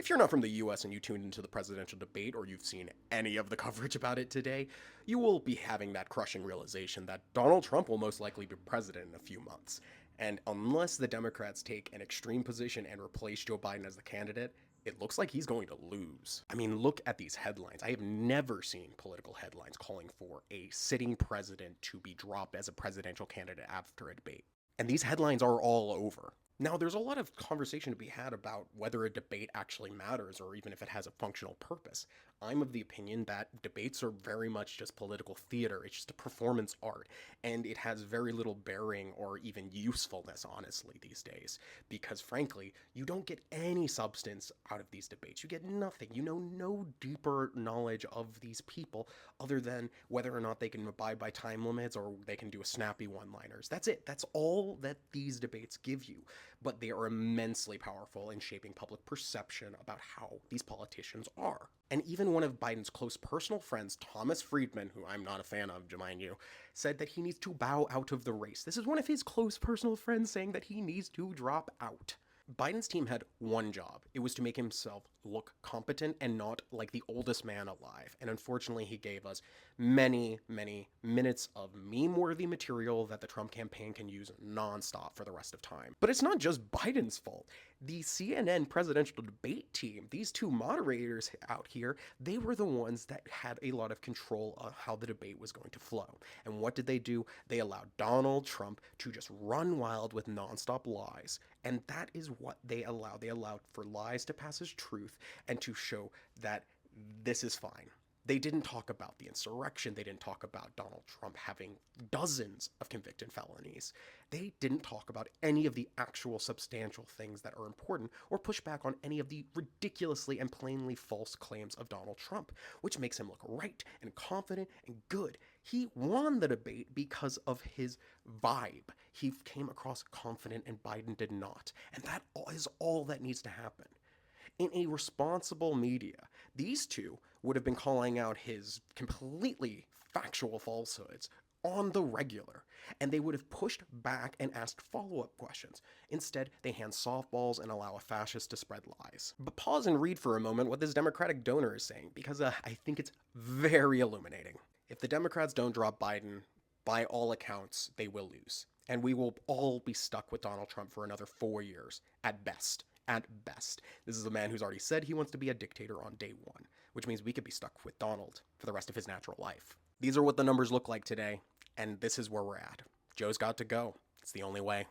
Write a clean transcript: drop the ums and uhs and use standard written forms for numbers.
If you're not from the US and you tuned into the presidential debate or you've seen any of the coverage about it today, you will be having that crushing realization that Donald Trump will most likely be president in a few months. And unless the Democrats take an extreme position and replace Joe Biden as the candidate, it looks like he's going to lose. I mean, look at these headlines. I have never seen political headlines calling for a sitting president to be dropped as a presidential candidate after a debate. And these headlines are all over. Now, there's a lot of conversation to be had about whether a debate actually matters or even if it has a functional purpose. I'm of the opinion that debates are very much just political theater. It's just a performance art, and it has very little bearing or even usefulness, honestly, these days. Because frankly, you don't get any substance out of these debates. You get nothing. You know no deeper knowledge of these people other than whether or not they can abide by time limits or they can do a snappy one-liners. That's it. That's all that these debates give you, but they are immensely powerful in shaping public perception about how these politicians are. And even one of Biden's close personal friends, Thomas Friedman, who I'm not a fan of, mind you, said that he needs to bow out of the race. This is one of his close personal friends saying that he needs to drop out. Biden's team had one job. It was to make himself look competent and not like the oldest man alive. And unfortunately, he gave us many, many minutes of meme-worthy material that the Trump campaign can use nonstop for the rest of time. But it's not just Biden's fault. The CNN presidential debate team, these two moderators out here, they were the ones that had a lot of control of how the debate was going to flow. And what did they do? They allowed Donald Trump to just run wild with nonstop lies. And that is what they allowed. They allowed for lies to pass as truth and to show that this is fine. They didn't talk about the insurrection. They didn't talk about Donald Trump having dozens of convicted felonies. They didn't talk about any of the actual substantial things that are important or push back on any of the ridiculously and plainly false claims of Donald Trump, which makes him look right and confident and good. He won the debate because of his vibe. He came across confident and Biden did not. And that is all that needs to happen. In a responsible media, these two would have been calling out his completely factual falsehoods on the regular, and they would have pushed back and asked follow-up questions. Instead, they hand softballs and allow a fascist to spread lies. But pause and read for a moment what this Democratic donor is saying, because I think it's very illuminating. If the Democrats don't drop Biden, by all accounts, they will lose. And we will all be stuck with Donald Trump for another 4 years, at best. At best. This is a man who's already said he wants to be a dictator on day one, which means we could be stuck with Donald for the rest of his natural life. These are what the numbers look like today, and this is where we're at. Joe's got to go. It's the only way.